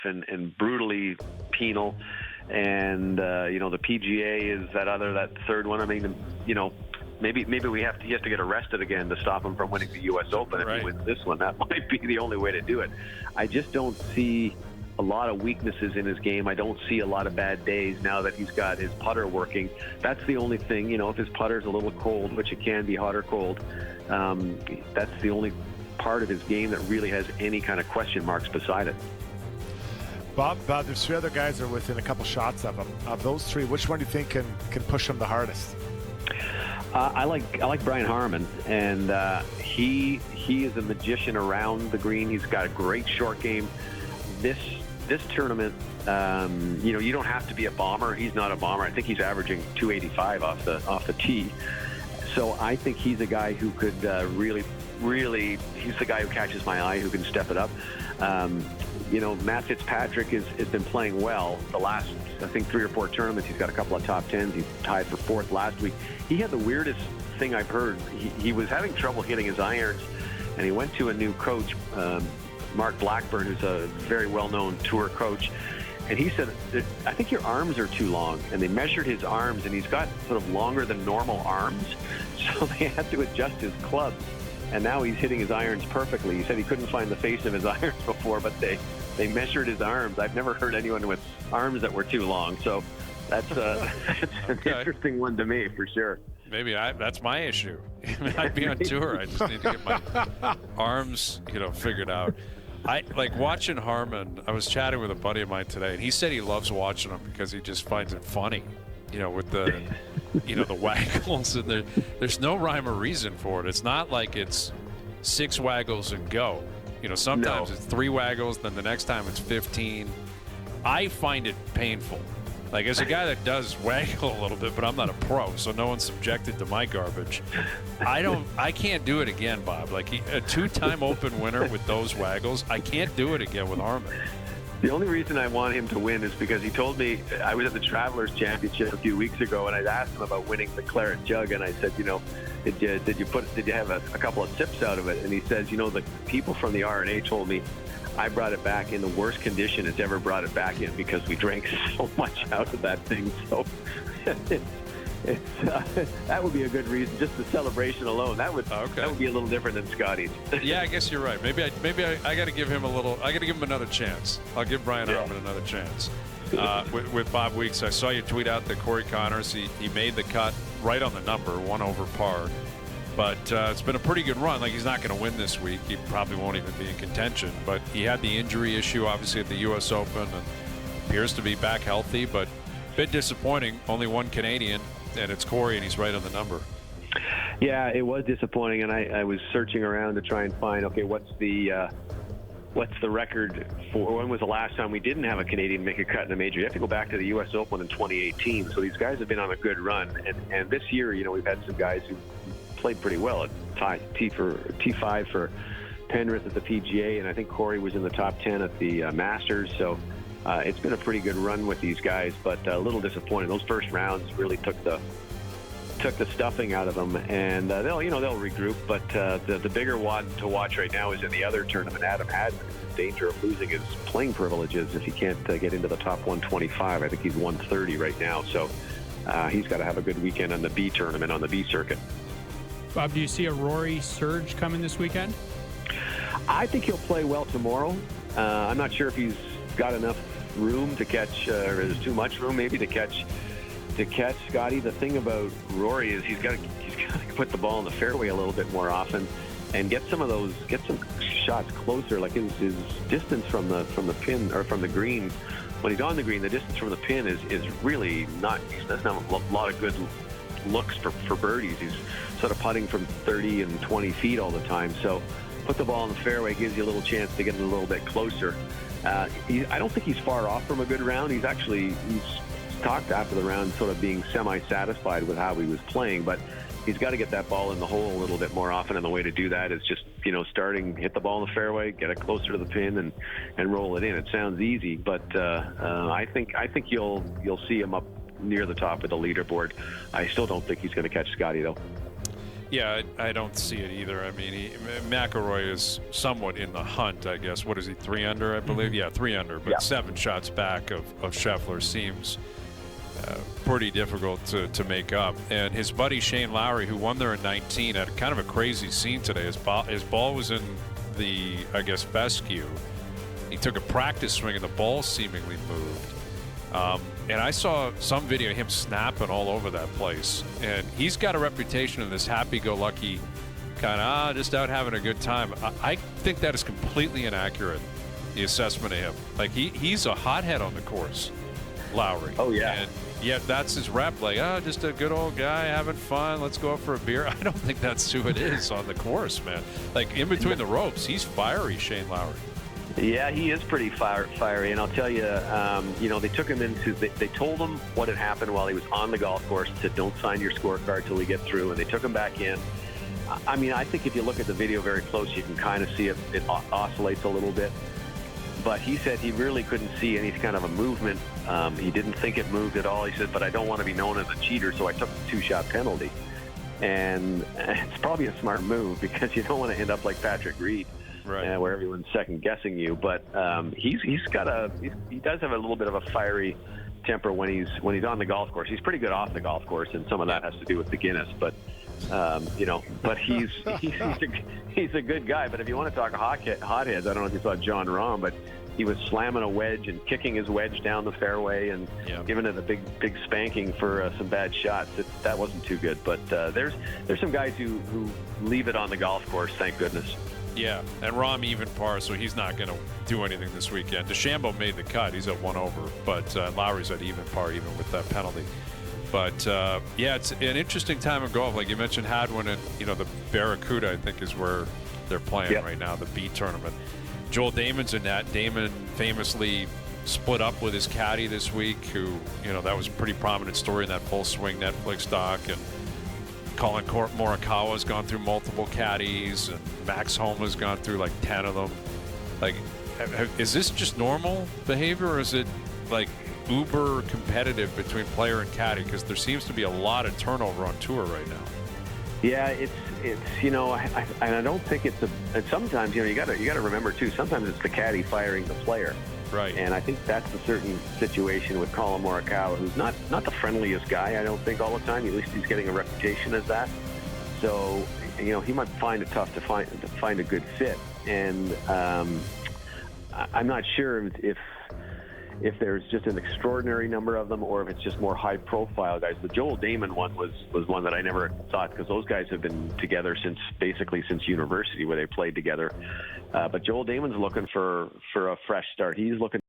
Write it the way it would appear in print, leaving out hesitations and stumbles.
and brutally penal. And the PGA is that third one. I mean, maybe he has to get arrested again to stop him from winning the U.S. Open. If he wins this one, that might be the only way to do it. I just don't see a lot of weaknesses in his game. I don't see a lot of bad days now that he's got his putter working. That's the only thing. If his putter's a little cold, which it can be, hot or cold, that's the only part of his game that really has any kind of question marks beside it. Bob, there's three other guys that are within a couple shots of him. Of those three, which one do you think can push him the hardest? I like Bryan Harmon, and he is a magician around the green. He's got a great short game. This tournament, you don't have to be a bomber. He's not a bomber. I think he's averaging 285 off the tee. So I think he's a guy who could really, he's the guy who catches my eye, who can step it up. Matt Fitzpatrick has been playing well the last, I think, 3 or 4 tournaments. He's got a couple of top 10s. He's tied for 4th last week. He had the weirdest thing I've heard. He was having trouble hitting his irons, and he went to a new coach, Mark Blackburn, who's a very well-known tour coach. And he said, I think your arms are too long. And they measured his arms, and he's got sort of longer than normal arms. So they had to adjust his clubs. And now he's hitting his irons perfectly. He said he couldn't find the face of his irons before, but they measured his arms. I've never heard anyone with arms that were too long. So that's an interesting one to me, for sure. Maybe that's my issue. I'd be on tour. I just need to get my arms, figured out. I like watching Harmon. I was chatting with a buddy of mine today, and he said he loves watching him because he just finds it funny, with the, the waggles, and there's no rhyme or reason for it. It's not like it's 6 waggles and go. Sometimes it's 3 waggles, then the next time it's 15. I find it painful. Like, as a guy that does waggle a little bit, but I'm not a pro, so no one's subjected to my garbage. I can't do it again, Bob. Like, a 2-time Open winner with those waggles, I can't do it again with Harmon. The only reason I want him to win is because he told me, I was at the Travelers Championship a few weeks ago, and I asked him about winning the claret jug, and I said, did you have a couple of sips out of it? And he says, the people from the R&A told me I brought it back in the worst condition it's ever brought it back in, because we drank so much out of that thing. So that would be a good reason, just the celebration alone. That would be a little different than Scotty's. Yeah, I guess you're right. Maybe I got to give him another chance. I'll give Bryan Harmon another chance. With Bob Weeks, I saw you tweet out that Corey Connors, he made the cut right on the number, 1 over par. But it's been a pretty good run. Like, he's not going to win this week. He probably won't even be in contention. But he had the injury issue, obviously, at the U.S. Open, and appears to be back healthy. But a bit disappointing. Only one Canadian, and it's Corey, and he's right on the number. Yeah, it was disappointing, and I was searching around to try and find, what's the record for, when was the last time we didn't have a Canadian make a cut in a major? You have to go back to the U.S. Open in 2018. So these guys have been on a good run. And this year, we've had some guys who played pretty well at T5 for Penrith at the PGA, and I think Corey was in the top 10 at the Masters. So it's been a pretty good run with these guys, but a little disappointing. Those first rounds really took the stuffing out of them, and they'll regroup. But the bigger one to watch right now is in the other tournament. Adam Hadden is in danger of losing his playing privileges if he can't get into the top 125. I think he's 130 right now, so he's got to have a good weekend on the B tournament, on the B circuit. Bob, do you see a Rory surge coming this weekend? I think he'll play well tomorrow. I'm not sure if he's got enough room to catch, or there's too much room maybe to catch Scotty. The thing about Rory is he's got to put the ball in the fairway a little bit more often, and get some shots closer. Like his distance from the pin, or from the green, when he's on the green, the distance from the pin is really not. That's not a lot of good looks for birdies. He's sort of putting from 30 and 20 feet all the time. So put the ball in the fairway, gives you a little chance to get a little bit closer. I don't think he's far off from a good round. He's talked after the round sort of being semi-satisfied with how he was playing, but he's got to get that ball in the hole a little bit more often, and the way to do that is just, hit the ball in the fairway, get it closer to the pin, and roll it in. It sounds easy, but I think you'll see him up near the top of the leaderboard. I still don't think he's going to catch Scotty, though. Yeah, I don't see it either. I mean, McIlroy is somewhat in the hunt, I guess. What is he, 3 under, I believe? Yeah, 3 under, but Yeah. 7 shots back of Scheffler seems pretty difficult to make up. And his buddy Shane Lowry, who won there in 19, had kind of a crazy scene today. His ball was in the, I guess, fescue. He took a practice swing and the ball seemingly moved. And I saw some video of him snapping all over that place. And he's got a reputation of this happy-go-lucky kind of, just out having a good time. I think that is completely inaccurate, the assessment of him. Like, he's a hothead on the course, Lowry. Oh, yeah. And yet that's his rep, like, just a good old guy having fun. Let's go out for a beer. I don't think that's who it is on the course, man. Like, in between the ropes, he's fiery, Shane Lowry. Yeah, he is pretty fiery, and I'll tell you, they took him into. They told him what had happened while he was on the golf course. Said, "Don't sign your scorecard till we get through," and they took him back in. I mean, I think if you look at the video very close, you can kind of see it oscillates a little bit. But he said he really couldn't see any kind of a movement. He didn't think it moved at all. He said, "But I don't want to be known as a cheater, so I took the 2-shot penalty." And it's probably a smart move because you don't want to end up like Patrick Reed. Right. Where everyone's second guessing you, but he does have a little bit of a fiery temper when he's on the golf course. He's pretty good off the golf course, and some of that has to do with the Guinness. But but he's a good guy. But if you want to talk hotheads, I don't know if you saw John Rahm, but he was slamming a wedge and kicking his wedge down the fairway and giving it a big spanking for some bad shots. That wasn't too good. But there's some guys who leave it on the golf course. Thank goodness. Yeah, and Rahm even par, so he's not going to do anything this weekend. DeChambeau made the cut. He's at 1 over, but Lowry's at even par even with that penalty. But, it's an interesting time of golf. Like you mentioned, Hadwin and, the Barracuda, I think, is where they're playing right now, the B tournament. Joel Damon's in that. Damon famously split up with his caddy this week, who, that was a pretty prominent story in that Full Swing Netflix doc. And Colin Morikawa's gone through multiple caddies, and Max Homa's gone through like 10 of them. Like, is this just normal behavior, or is it like uber competitive between player and caddy? Because there seems to be a lot of turnover on tour right now. Yeah, it's I don't think it's and sometimes you got to remember too. Sometimes it's the caddy firing the player. Right. And I think that's a certain situation with Colin Morikawa, who's not the friendliest guy, I don't think, all the time. At least he's getting a reputation as that. So, he might find it tough to find a good fit. And I'm not sure if there's just an extraordinary number of them or if it's just more high-profile guys. The Joel Damon one was one that I never thought, because those guys have been together since university, where they played together. But Joel Damon's looking for a fresh start. He's looking